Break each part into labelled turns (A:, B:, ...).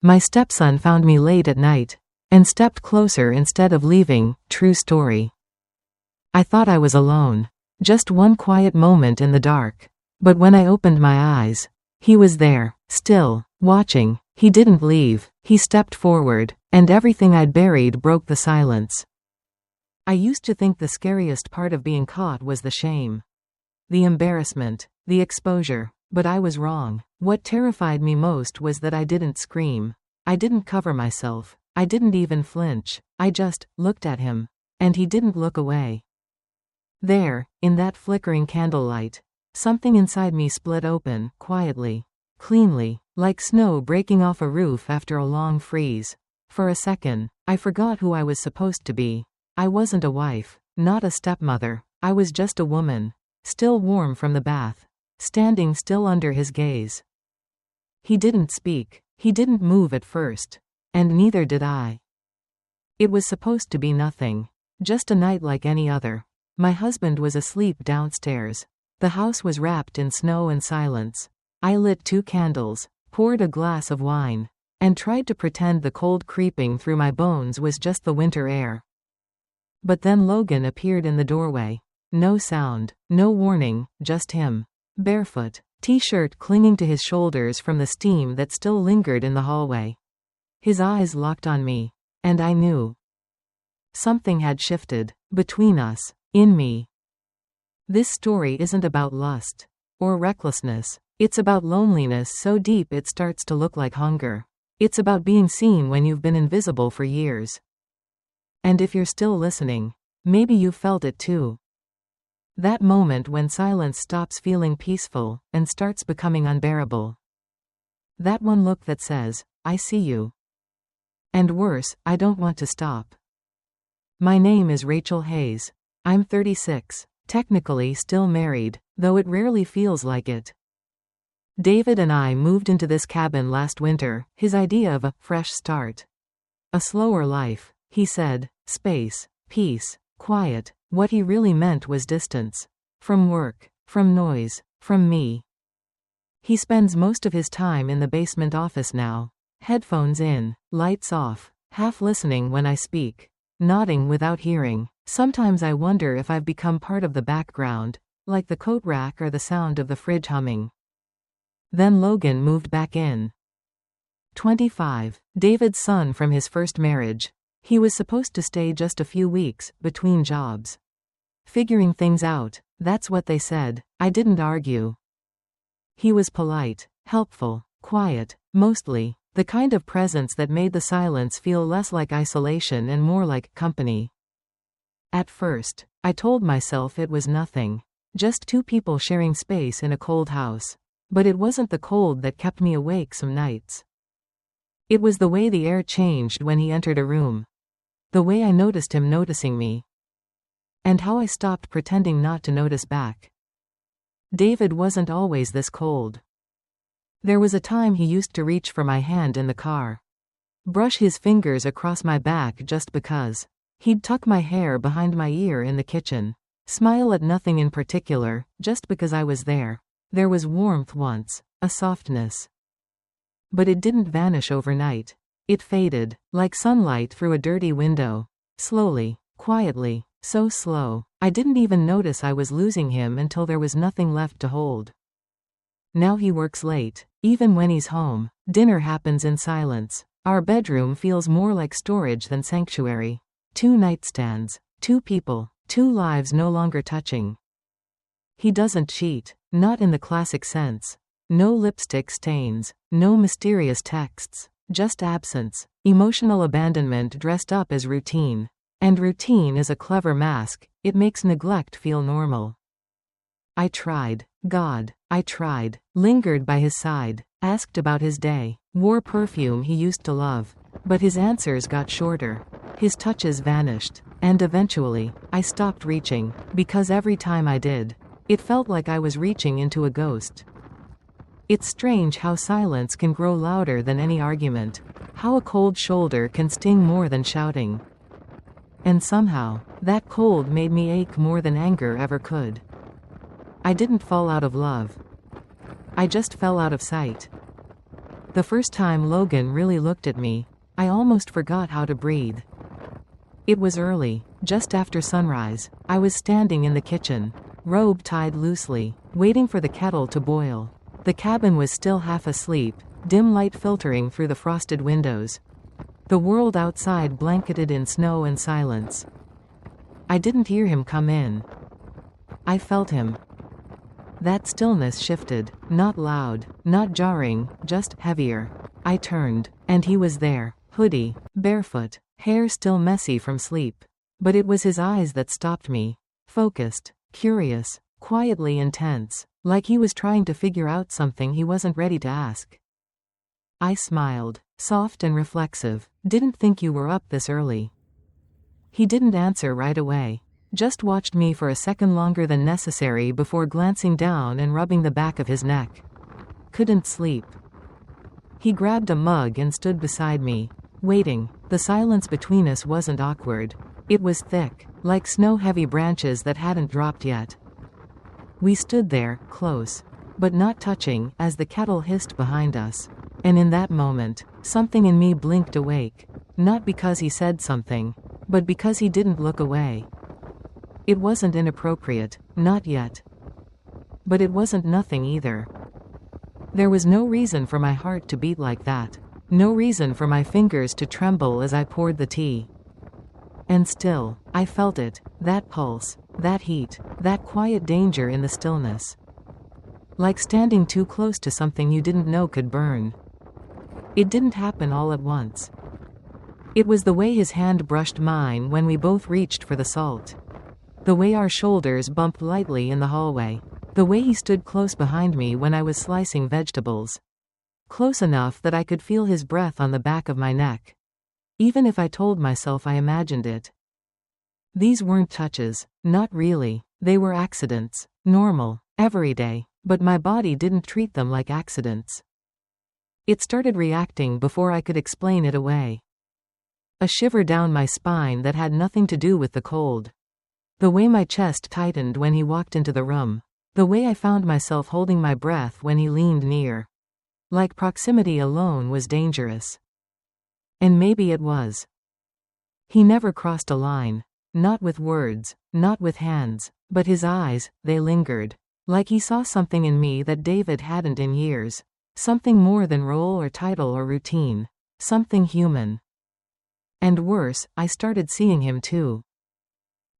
A: My stepson found me late at night and stepped closer instead of leaving. True story. I thought I was alone. Just one quiet moment in the dark. But when I opened my eyes, he was there, still, watching. He didn't leave. He stepped forward, and everything I'd buried broke the silence. I used to think the scariest part of being caught was the shame, the embarrassment, the exposure, but I was wrong. What terrified me most was that I didn't scream. I didn't cover myself. I didn't even flinch. I just looked at him, and he didn't look away. There, in that flickering candlelight, something inside me split open, quietly, cleanly, like snow breaking off a roof after a long freeze. For a second, I forgot who I was supposed to be. I wasn't a wife, not a stepmother. I was just a woman, still warm from the bath, standing still under his gaze. He didn't speak. He didn't move at first, and neither did I. It was supposed to be nothing, just a night like any other. My husband was asleep downstairs. The house was wrapped in snow and silence. I lit 2 candles, poured a glass of wine, and tried to pretend the cold creeping through my bones was just the winter air. But then Logan appeared in the doorway. No sound, no warning, just him. Barefoot, t-shirt clinging to his shoulders from the steam that still lingered in the hallway. His eyes locked on me, and I knew. Something had shifted, between us, in me. This story isn't about lust or recklessness. It's about loneliness so deep it starts to look like hunger. It's about being seen when you've been invisible for years. And if you're still listening, maybe you've felt it too. That moment when silence stops feeling peaceful and starts becoming unbearable. That one look that says, I see you. And worse, I don't want to stop. My name is Rachel Hayes. I'm 36, technically still married, though it rarely feels like it. David and I moved into this cabin last winter, his idea of a fresh start. A slower life, he said, space, peace, quiet. What he really meant was distance. From work, from noise, from me. He spends most of his time in the basement office now. Headphones in, lights off, half listening when I speak, nodding without hearing. Sometimes I wonder if I've become part of the background, like the coat rack or the sound of the fridge humming. Then Logan moved back in. 25, David's son from his first marriage. He was supposed to stay just a few weeks, between jobs. Figuring things out, that's what they said. I didn't argue. He was polite, helpful, quiet, mostly, the kind of presence that made the silence feel less like isolation and more like company. At first, I told myself it was nothing. Just 2 people sharing space in a cold house. But it wasn't the cold that kept me awake some nights. It was the way the air changed when he entered a room. The way I noticed him noticing me. And how I stopped pretending not to notice back. David wasn't always this cold. There was a time he used to reach for my hand in the car. Brush his fingers across my back just because. He'd tuck my hair behind my ear in the kitchen. Smile at nothing in particular, just because I was there. There was warmth once, a softness. But it didn't vanish overnight. It faded, like sunlight through a dirty window. Slowly, quietly, so slow, I didn't even notice I was losing him until there was nothing left to hold. Now he works late. Even when he's home, dinner happens in silence. Our bedroom feels more like storage than sanctuary. 2 nightstands, 2 people, 2 lives no longer touching. He doesn't cheat, not in the classic sense. No lipstick stains, no mysterious texts. Just absence, emotional abandonment dressed up as routine. And routine is a clever mask, it makes neglect feel normal. I tried, God, I tried, lingered by his side, asked about his day, wore perfume he used to love. But his answers got shorter. His touches vanished. And eventually, I stopped reaching, because every time I did, it felt like I was reaching into a ghost. It's strange how silence can grow louder than any argument, how a cold shoulder can sting more than shouting. And somehow, that cold made me ache more than anger ever could. I didn't fall out of love. I just fell out of sight. The first time Logan really looked at me, I almost forgot how to breathe. It was early, just after sunrise. I was standing in the kitchen, robe tied loosely, waiting for the kettle to boil. The cabin was still half asleep, dim light filtering through the frosted windows. The world outside blanketed in snow and silence. I didn't hear him come in. I felt him. That stillness shifted, not loud, not jarring, just heavier. I turned, and he was there, hoodie, barefoot, hair still messy from sleep. But it was his eyes that stopped me. Focused, curious, quietly intense, like he was trying to figure out something he wasn't ready to ask. I smiled, soft and reflexive. Didn't think you were up this early. He didn't answer right away. Just watched me for a second longer than necessary before glancing down and rubbing the back of his neck. Couldn't sleep. He grabbed a mug and stood beside me, waiting. The silence between us wasn't awkward. It was thick, like snow-heavy branches that hadn't dropped yet. We stood there, close, but not touching, as the kettle hissed behind us. And in that moment, something in me blinked awake. Not because he said something, but because he didn't look away. It wasn't inappropriate, not yet. But it wasn't nothing either. There was no reason for my heart to beat like that. No reason for my fingers to tremble as I poured the tea. And still, I felt it, that pulse, that heat, that quiet danger in the stillness. Like standing too close to something you didn't know could burn. It didn't happen all at once. It was the way his hand brushed mine when we both reached for the salt. The way our shoulders bumped lightly in the hallway. The way he stood close behind me when I was slicing vegetables. Close enough that I could feel his breath on the back of my neck. Even if I told myself I imagined it. These weren't touches, not really. They were accidents, normal, everyday, but my body didn't treat them like accidents. It started reacting before I could explain it away. A shiver down my spine that had nothing to do with the cold. The way my chest tightened when he walked into the room. The way I found myself holding my breath when he leaned near. Like proximity alone was dangerous. And maybe it was. He never crossed a line. Not with words, not with hands, but his eyes, they lingered. Like he saw something in me that David hadn't in years. Something more than role or title or routine. Something human. And worse, I started seeing him too.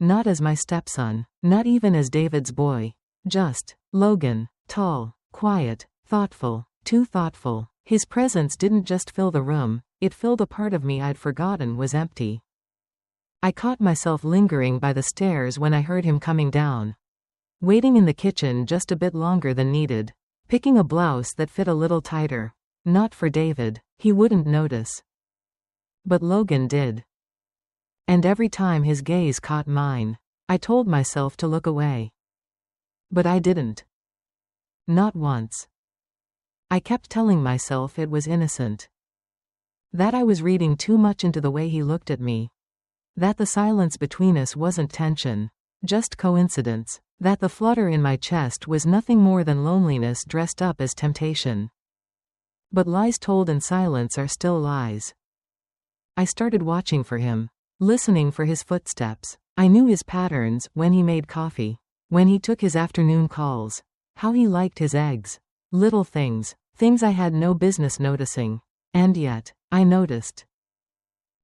A: Not as my stepson, not even as David's boy. Just Logan, tall, quiet, thoughtful, too thoughtful. His presence didn't just fill the room, it filled a part of me I'd forgotten was empty. I caught myself lingering by the stairs when I heard him coming down. Waiting in the kitchen just a bit longer than needed. Picking a blouse that fit a little tighter. Not for David, he wouldn't notice. But Logan did. And every time his gaze caught mine, I told myself to look away. But I didn't. Not once. I kept telling myself it was innocent. That I was reading too much into the way he looked at me. That the silence between us wasn't tension, just coincidence. That the flutter in my chest was nothing more than loneliness dressed up as temptation. But lies told in silence are still lies. I started watching for him. Listening for his footsteps. I knew his patterns, when he made coffee. When he took his afternoon calls. How he liked his eggs. Little things. Things I had no business noticing. And yet, I noticed.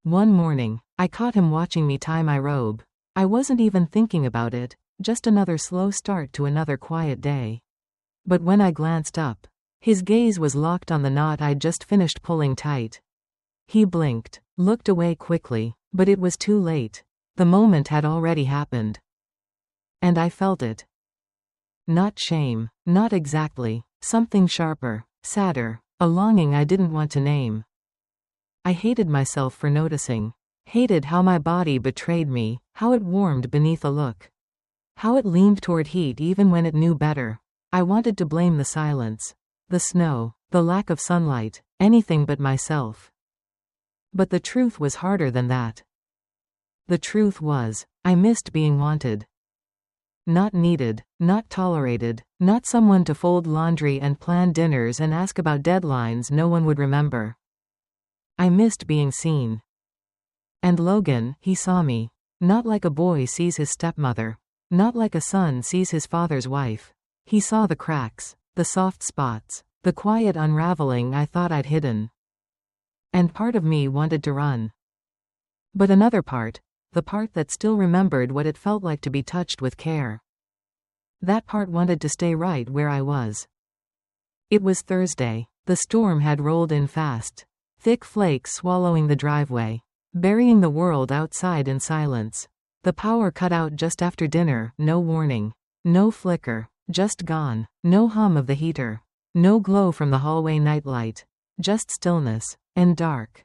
A: One morning, I caught him watching me tie my robe. I wasn't even thinking about it, just another slow start to another quiet day. But when I glanced up, his gaze was locked on the knot I'd just finished pulling tight. He blinked, looked away quickly. But it was too late. The moment had already happened. And I felt it. Not shame, not exactly. Something sharper, sadder, a longing I didn't want to name. I hated myself for noticing. Hated how my body betrayed me, how it warmed beneath a look. How it leaned toward heat even when it knew better. I wanted to blame the silence. The snow, the lack of sunlight, anything but myself. But the truth was harder than that. The truth was, I missed being wanted. not needed, not tolerated, not someone to fold laundry and plan dinners and ask about deadlines no one would remember. I missed being seen. And Logan, he saw me. Not like a boy sees his stepmother. Not like a son sees his father's wife. He saw the cracks, the soft spots, the quiet unraveling I thought I'd hidden. And part of me wanted to run. But another part, the part that still remembered what it felt like to be touched with care. That part wanted to stay right where I was. It was Thursday. The storm had rolled in fast. Thick flakes swallowing the driveway, burying the world outside in silence. The power cut out just after dinner, no warning. No flicker, just gone. No hum of the heater. No glow from the hallway nightlight. Just stillness, and dark.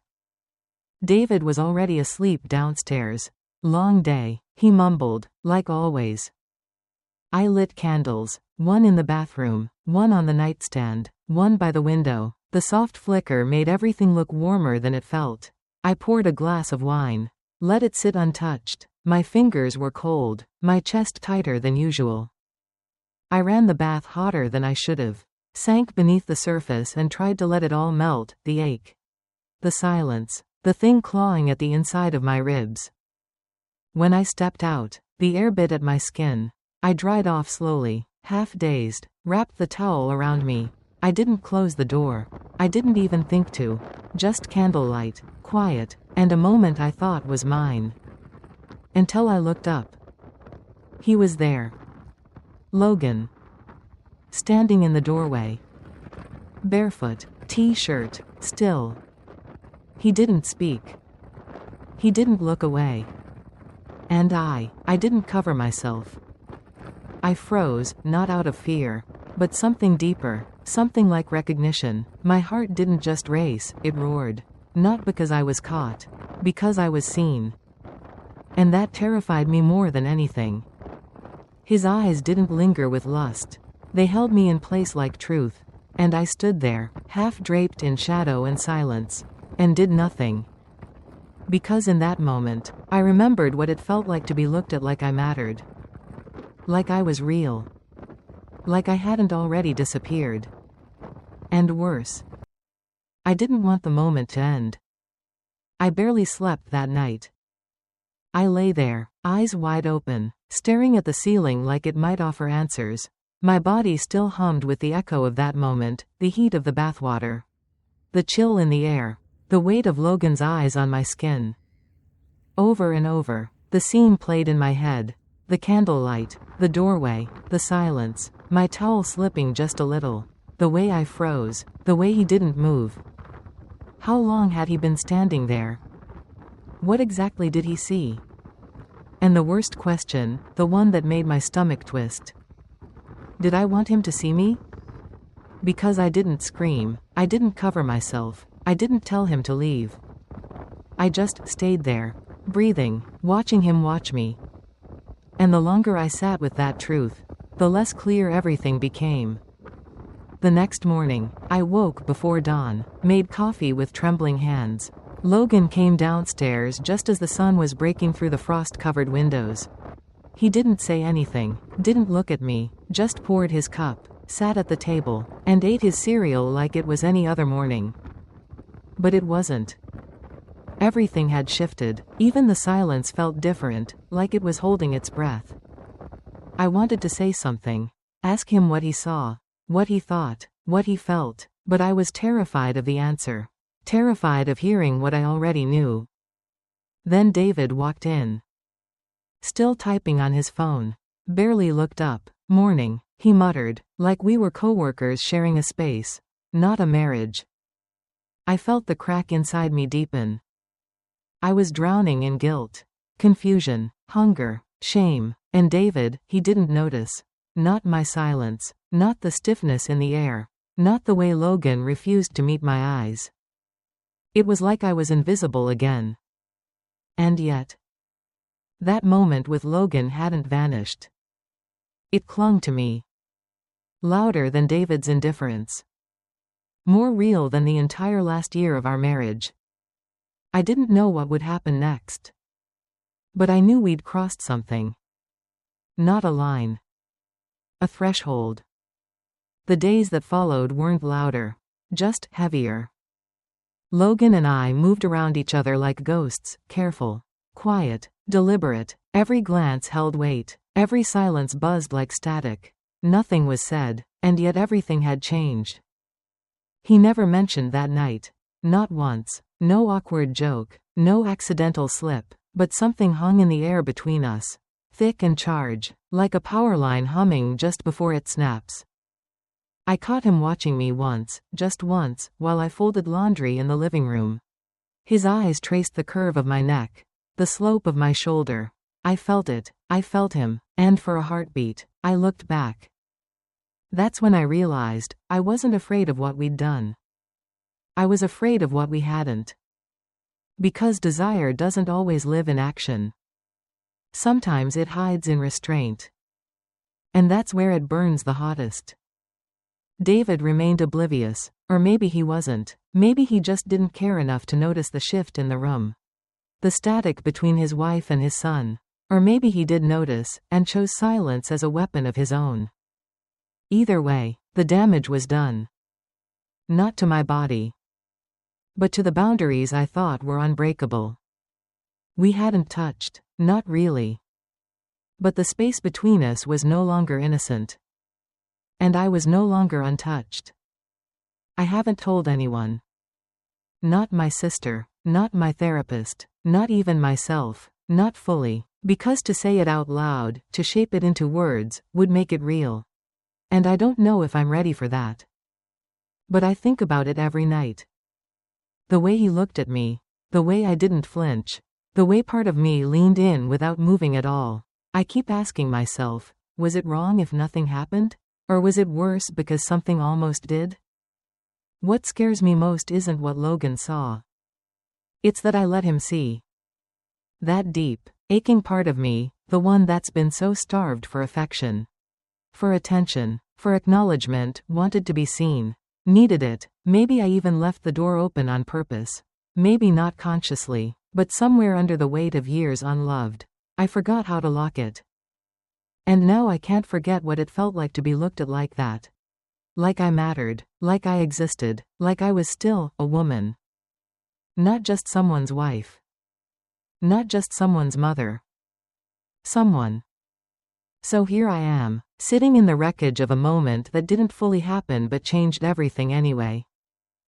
A: David was already asleep downstairs. Long day, he mumbled, like always. I lit candles, one in the bathroom, one on the nightstand, one by the window. The soft flicker made everything look warmer than it felt. I poured a glass of wine. Let it sit untouched. My fingers were cold, my chest tighter than usual. I ran the bath hotter than I should have. Sank beneath the surface and tried to let it all melt, the ache. The silence. The thing clawing at the inside of my ribs. When I stepped out, the air bit at my skin. I dried off slowly, half dazed, wrapped the towel around me. I didn't close the door. I didn't even think to. Just candlelight, quiet, and a moment I thought was mine. Until I looked up. He was there. Logan. Standing in the doorway. Barefoot, t-shirt, still. He didn't speak. He didn't look away. And I didn't cover myself. I froze, not out of fear, but something deeper, something like recognition. My heart didn't just race, it roared. Not because I was caught, because I was seen. And that terrified me more than anything. His eyes didn't linger with lust. They held me in place like truth. And I stood there, half draped in shadow and silence, and did nothing. Because in that moment, I remembered what it felt like to be looked at like I mattered. Like I was real. Like I hadn't already disappeared. And worse. I didn't want the moment to end. I barely slept that night. I lay there, eyes wide open, staring at the ceiling like it might offer answers. My body still hummed with the echo of that moment, the heat of the bathwater. The chill in the air. The weight of Logan's eyes on my skin. Over and over, the scene played in my head. The candlelight, the doorway, the silence, my towel slipping just a little. The way I froze, the way he didn't move. How long had he been standing there? What exactly did he see? And the worst question, the one that made my stomach twist. Did I want him to see me? Because I didn't scream, I didn't cover myself. I didn't tell him to leave. I just stayed there, breathing, watching him watch me. And the longer I sat with that truth, the less clear everything became. The next morning, I woke before dawn, made coffee with trembling hands. Logan came downstairs just as the sun was breaking through the frost-covered windows. He didn't say anything, didn't look at me, just poured his cup, sat at the table, and ate his cereal like it was any other morning. But it wasn't. Everything had shifted. Even the silence felt different, like it was holding its breath. I wanted to say something. Ask him what he saw, what he thought, what he felt, but I was terrified of the answer. Terrified of hearing what I already knew. Then David walked in. Still typing on his phone. Barely looked up. Morning, he muttered, like we were co-workers sharing a space, not a marriage. I felt the crack inside me deepen. I was drowning in guilt, confusion, hunger, shame, and David, he didn't notice. Not my silence, not the stiffness in the air, not the way Logan refused to meet my eyes. It was like I was invisible again. And yet, that moment with Logan hadn't vanished. It clung to me. Louder than David's indifference. More real than the entire last year of our marriage. I didn't know what would happen next. But I knew we'd crossed something. Not a line. A threshold. The days that followed weren't louder, just heavier. Logan and I moved around each other like ghosts, careful, quiet, deliberate. Every glance held weight, every silence buzzed like static. Nothing was said, and yet everything had changed. He never mentioned that night. Not once. No awkward joke, no accidental slip, but something hung in the air between us. Thick and charged, like a power line humming just before it snaps. I caught him watching me once, just once, while I folded laundry in the living room. His eyes traced the curve of my neck, the slope of my shoulder. I felt it, I felt him, and for a heartbeat, I looked back. That's when I realized, I wasn't afraid of what we'd done. I was afraid of what we hadn't. Because desire doesn't always live in action. Sometimes it hides in restraint. And that's where it burns the hottest. David remained oblivious, or maybe he wasn't. Maybe he just didn't care enough to notice the shift in the room. The static between his wife and his son. Or maybe he did notice, and chose silence as a weapon of his own. Either way, the damage was done. Not to my body, but to the boundaries I thought were unbreakable. We hadn't touched, not really. But the space between us was no longer innocent. And I was no longer untouched. I haven't told anyone. Not my sister, not my therapist, not even myself, not fully, because to say it out loud, to shape it into words, would make it real. And I don't know if I'm ready for that. But I think about it every night. The way he looked at me, the way I didn't flinch, the way part of me leaned in without moving at all. I keep asking myself, was it wrong if nothing happened? Or was it worse because something almost did? What scares me most isn't what Logan saw. It's that I let him see. That deep, aching part of me, the one that's been so starved for affection. For attention, for acknowledgement, wanted to be seen. Needed it. Maybe I even left the door open on purpose. Maybe not consciously, but somewhere under the weight of years unloved, I forgot how to lock it. And now I can't forget what it felt like to be looked at like that. Like I mattered, like I existed, like I was still a woman. Not just someone's wife. Not just someone's mother. Someone. So here I am, sitting in the wreckage of a moment that didn't fully happen but changed everything anyway.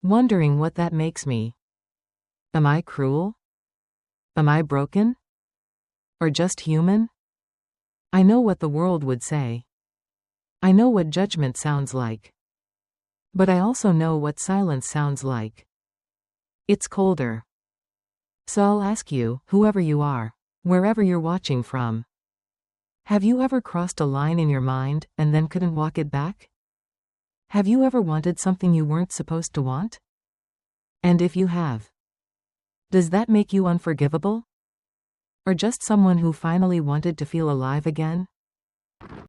A: Wondering what that makes me. Am I cruel? Am I broken? Or just human? I know what the world would say. I know what judgment sounds like. But I also know what silence sounds like. It's colder. So I'll ask you, whoever you are, wherever you're watching from. Have you ever crossed a line in your mind, and then couldn't walk it back? Have you ever wanted something you weren't supposed to want? And if you have, does that make you unforgivable? Or just someone who finally wanted to feel alive again?